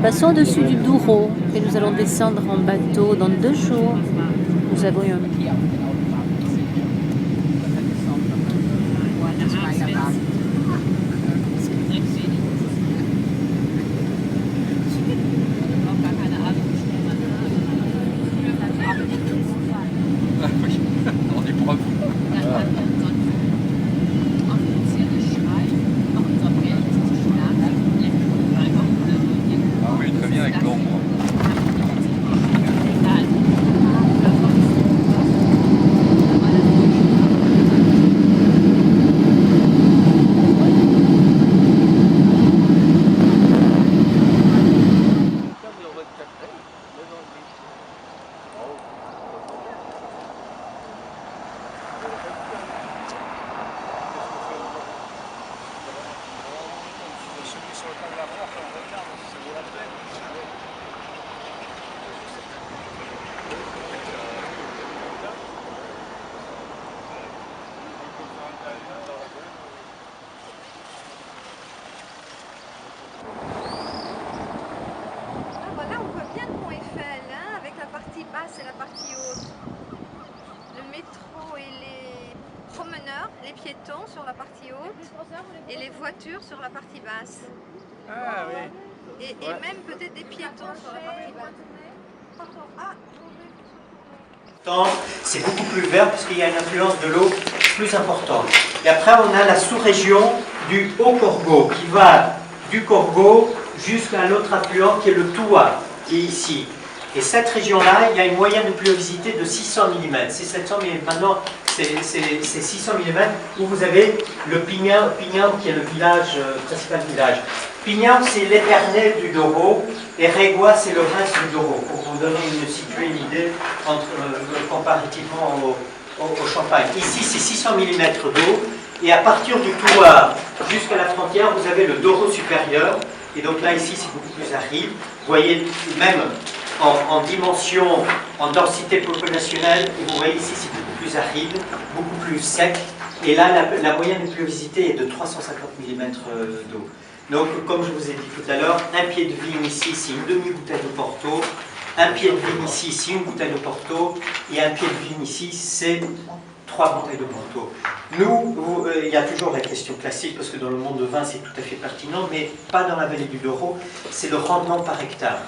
Passons au-dessus du Douro et nous allons descendre en bateau dans 2 jours. Nous avons eu On est propre. Ah oui, très bien avec l'ombre. Voilà, on voit bien le pont Eiffel, hein, avec la partie basse et la partie haute. Le métro et les promeneurs, les piétons sur la partie haute et les voitures sur la partie basse. Ah oui. Et même peut-être des piétons sur la partie basse. C'est beaucoup plus vert parce qu'il y a une influence de l'eau plus importante. Et après, on a la sous-région du Haut-Corbeau qui va du Corbeau jusqu'à l'autre affluent qui est le Toua, qui est ici. Et cette région-là, il y a une moyenne de pluviosité de 600 mm. C'est 700 mm, maintenant c'est 600 mm où vous avez le Pignão qui est le village, principal village. Pignão, c'est l'éternel du Douro et Régua, c'est le reste du Douro. Pour vous donner situer une idée entre, comparativement au Champagne. Ici, c'est 600 mm d'eau. Et à partir du Toua jusqu'à la frontière, vous avez le Douro supérieur. Et donc là, ici, c'est beaucoup plus aride. Vous voyez, même en dimension, en densité populationnelle, et vous voyez ici, c'est beaucoup plus aride, beaucoup plus sec. Et là, la moyenne de pluviosité est de 350 mm d'eau. Donc, comme je vous ai dit tout à l'heure, un pied de vigne ici, c'est une demi-bouteille de Porto. Un pied de vigne ici, c'est une bouteille de Porto. Et un pied de vigne ici, c'est 3 bouteilles de Porto. Nous, il y a toujours la question classique, parce que dans le monde de vin, c'est tout à fait pertinent, mais pas dans la vallée du Douro, c'est le rendement par hectare.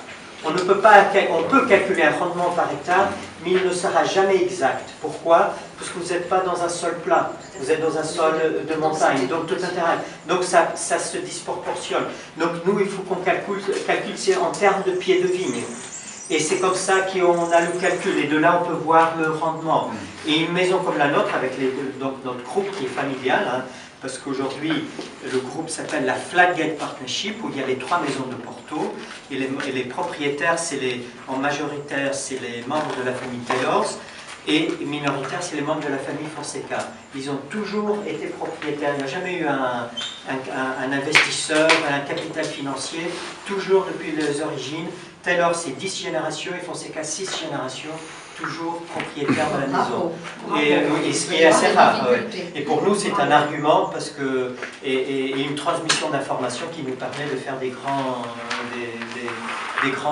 On peut calculer un rendement par hectare, mais il ne sera jamais exact. Pourquoi? Parce que vous n'êtes pas dans un sol plat, vous êtes dans un sol de montagne, donc tout intérêt. Donc ça se disproportionne. Donc nous, il faut qu'on calcule en termes de pieds de vigne. Et c'est comme ça qu'on a le calcul, et de là on peut voir le rendement. Et une maison comme la nôtre, avec donc notre groupe qui est familial, hein, parce qu'aujourd'hui le groupe s'appelle la Flatgate Partnership, où il y a les 3 maisons de Porto, et les propriétaires, en majoritaire, c'est les membres de la famille Taylors, et minoritaires, c'est les membres de la famille Fonseca. Ils ont toujours été propriétaires, il n'y a jamais eu un investisseur, un capital financier, toujours depuis les origines. Taylor, c'est 10 générations, et Fonseca, 6 générations, toujours propriétaires de la maison. Et ce qui est assez rare. Et pour nous, c'est un argument parce que, et une transmission d'informations qui nous permet de faire des grands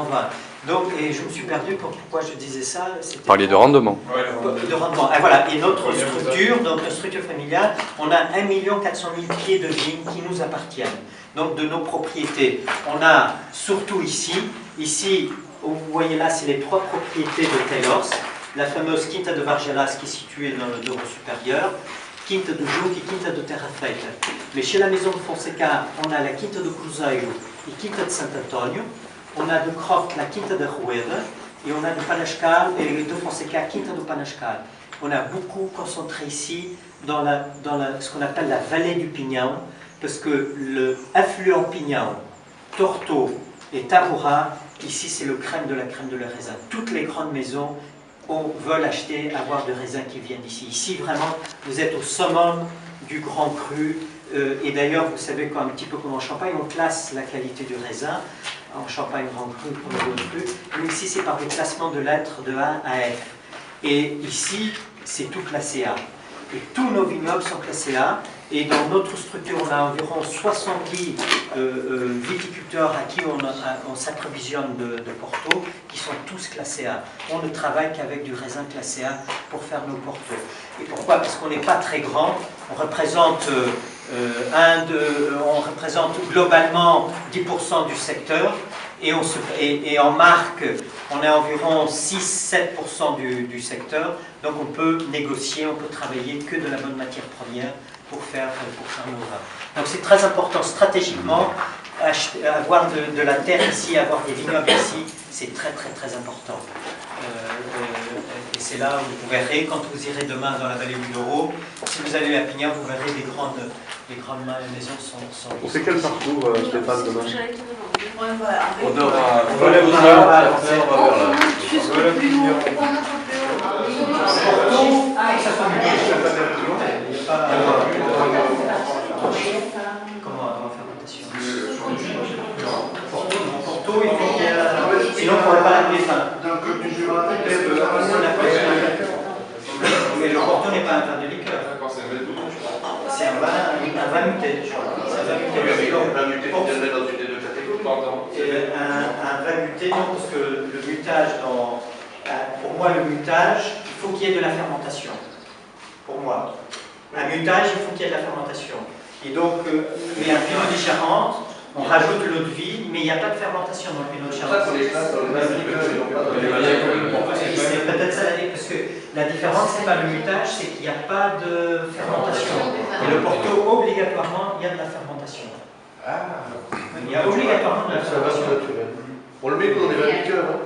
vins. Donc, et je me suis perdu pourquoi je disais ça. Parler de rendement. De rendement. Et voilà. Et notre structure, donc notre structure familiale, on a 1 400 000 pieds de vigne qui nous appartiennent. Donc de nos propriétés. On a surtout ici, vous voyez là, c'est les 3 propriétés de Taylors. La fameuse Quinta de Vargelas qui est située dans le Douro supérieur, Quinta de Juc et Quinta de Terra Feita. Mais chez la maison de Fonseca, on a la Quinta de Cruzeiro et Quinta de Sant'Antonio. On a de Croft la Quinta de Rueda et on a de Panascal et de Fonseca Quinta de Panascal. On a beaucoup concentré ici dans ce qu'on appelle la vallée du Pignão, parce que le affluent Pignão, Torto et Tavora, ici c'est le crème de la raisin. Toutes les grandes maisons veulent avoir des raisins qui viennent d'ici. Ici vraiment, vous êtes au summum du grand cru. Et d'ailleurs, vous savez un petit peu comme en Champagne, on classe la qualité du raisin. En Champagne, grand cru, premier cru. Mais ici, c'est par des classements de lettres de A à F. Et ici, c'est tout classé A. Et tous nos vignobles sont classés A. Et dans notre structure, on a environ 70 viticulteurs à qui on s'approvisionne de Porto, qui sont tous classés A. On ne travaille qu'avec du raisin classé A pour faire nos Porto. Et pourquoi? Parce qu'on n'est pas très grand, on représente, on représente globalement 10% du secteur, et en marque, on est environ 6-7% du secteur, donc on peut négocier, on peut travailler que de la bonne matière première pour faire nos vins. Donc c'est très important stratégiquement, avoir de la terre ici, avoir des vignobles ici, c'est très important. Et c'est là où vous verrez, quand vous irez demain dans la vallée du Douro, si vous allez à Pignan, vous verrez les grandes maisons sont On fait quel parcours, Stéphane, demain? On aura comment avoir fermentation? Porto, il faut qu'il y ait... Sinon, on ne pourrait pas l'appeler fin. Mais le Porto n'est pas un vin de liqueur. C'est un vin muté, je crois. C'est un vin muté. Un vin muté, non, parce que le mutage, pour moi, le mutage, il faut qu'il y ait de la fermentation. Pour moi. Un mutage, il faut qu'il y ait de la fermentation. Et donc, mais un pinot de Charente, on rajoute l'eau de vie, mais il n'y a pas de fermentation dans le pinot de Charente. C'est peut-être ça, parce que la différence, c'est pas le mutage, c'est qu'il n'y a pas de fermentation. Et le Porto, obligatoirement, il y a de la fermentation. Il y a obligatoirement de la fermentation. On le met dans les vins liqueurs, hein.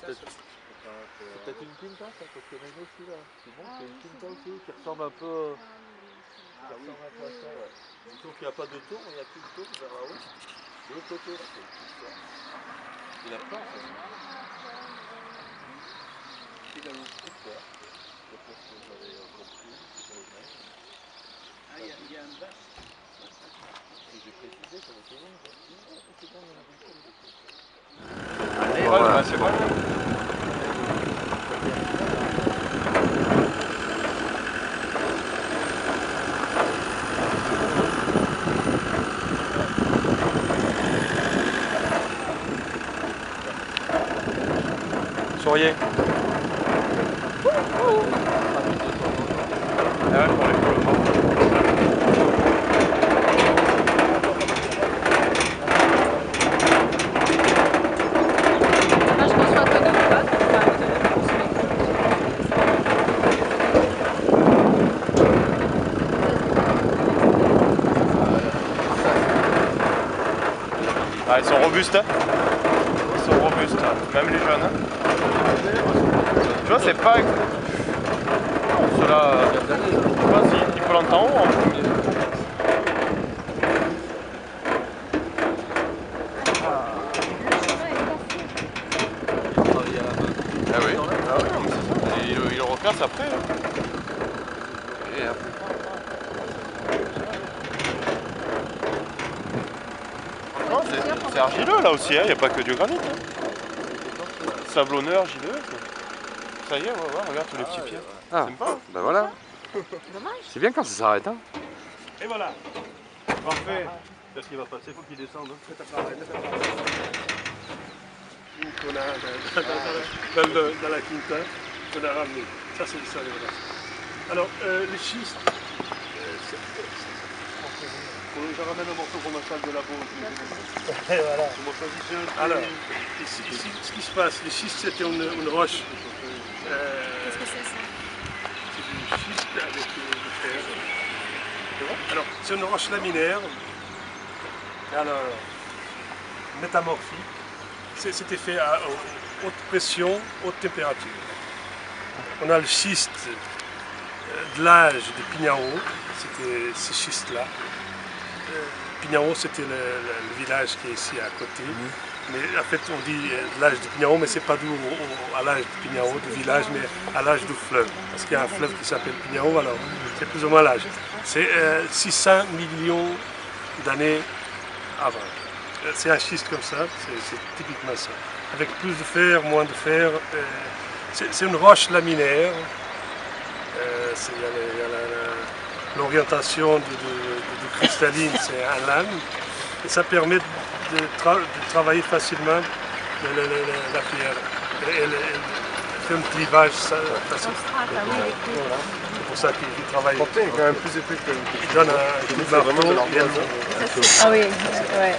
C'est peut-être une quinta, ça, parce qu'il y en a une aussi là. C'est bon, c'est une quinta aussi qui ressemble un peu. Qui ressemble un peu à ça, ouais. Sauf qu'il n'y a pas de tour, il n'y a qu'une tour vers là-haut. De l'autre côté, là, c'est tout ça. Il a plein, ça. Il a une petite terre. D'après ce que j'avais compris, sur le même. Ah, il y a un bas. J'ai précisé qu'on était bon, c'est bon, il y en a beaucoup. Voilà, c'est bon. Souriez. Ah ouais, pour les Ah, ils sont robustes, hein. Ils sont robustes, même les jeunes. Hein. Tu vois, c'est pas... Non, ceux-là... Je sais pas s'il faut l'entendre en premier. Ah oui, mais c'est ça. Et il le recasse après. Hein. Et après. C'est argileux là aussi, il n'y a pas que du granit. Hein. Sablonneux, argileux. Ça y est, on va voir, regarde tous les petits pieds. Ah, Sympa, hein. ben voilà. C'est bien quand ça s'arrête. Hein. Et voilà. Parfait. Parce qu'il va passer, il faut qu'il descende. Qu'on a dans la quinta, qu'on a ramené. Ça, c'est ça, voilà. Alors, les schistes, je ramène un morceau pour ma salle de labo. Voilà. Alors, ici, ce qui se passe, les schistes, c'était une roche. Qu'est-ce que c'est ça? C'est du schiste avec du fer. Alors, c'est une roche laminaire. Alors, métamorphique, c'était fait à haute pression, haute température. On a le schiste de l'âge de Pignaro, c'était ce schiste-là. Pignaro, c'était le village qui est ici à côté. Mais en fait, on dit l'âge de Pignaro, mais c'est pas dû à l'âge de Pignaro, du village, mais à l'âge du fleuve. Parce qu'il y a un fleuve qui s'appelle Pignaro, alors c'est plus ou moins l'âge. C'est 600 millions d'années avant. C'est un schiste comme ça, c'est typiquement ça. Avec plus de fer, moins de fer. C'est une roche laminaire. Il y a l'orientation de cristalline, c'est un lame. Et ça permet de travailler facilement la pierre. Elle fait un clivage facile. C'est pour ça qu'il travaille. Il est quand même plus épais que Il donne un coup de marteau et elle monte. Ah oui, ouais.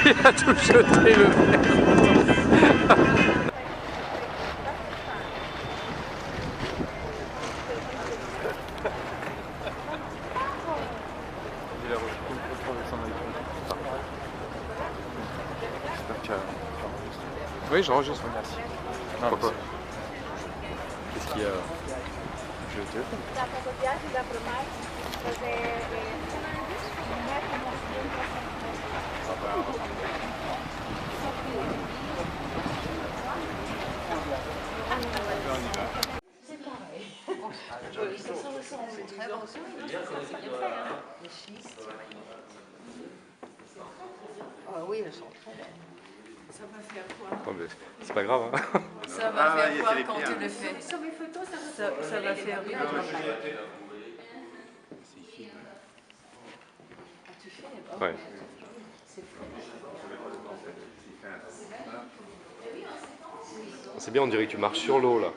Il a tout jeté le verre. Oui, j'enregistre. Merci. Non, pourquoi? Qu'est-ce qu'il y a? Je te Oui, elles sont très belles. Ça va faire quoi? Oh, mais c'est pas grave, hein. Ça va faire quoi quand tu le fais? Sur mes photos, ça va faire bien. Ouais. C'est bien, on dirait que tu marches sur l'eau là.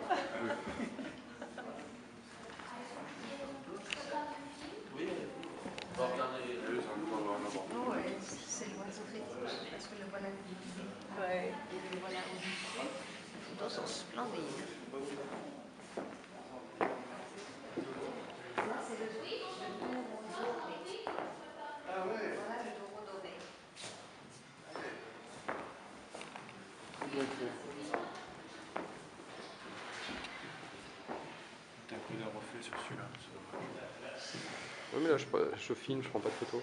C'est l'oiseau fétiche, parce que le voilà et le voilà au-dessus. Les photos sont splendides. Voilà le taureau doré. T'as un coup d'un reflet sur celui-là. Oui, mais là je filme, je prends pas de photos.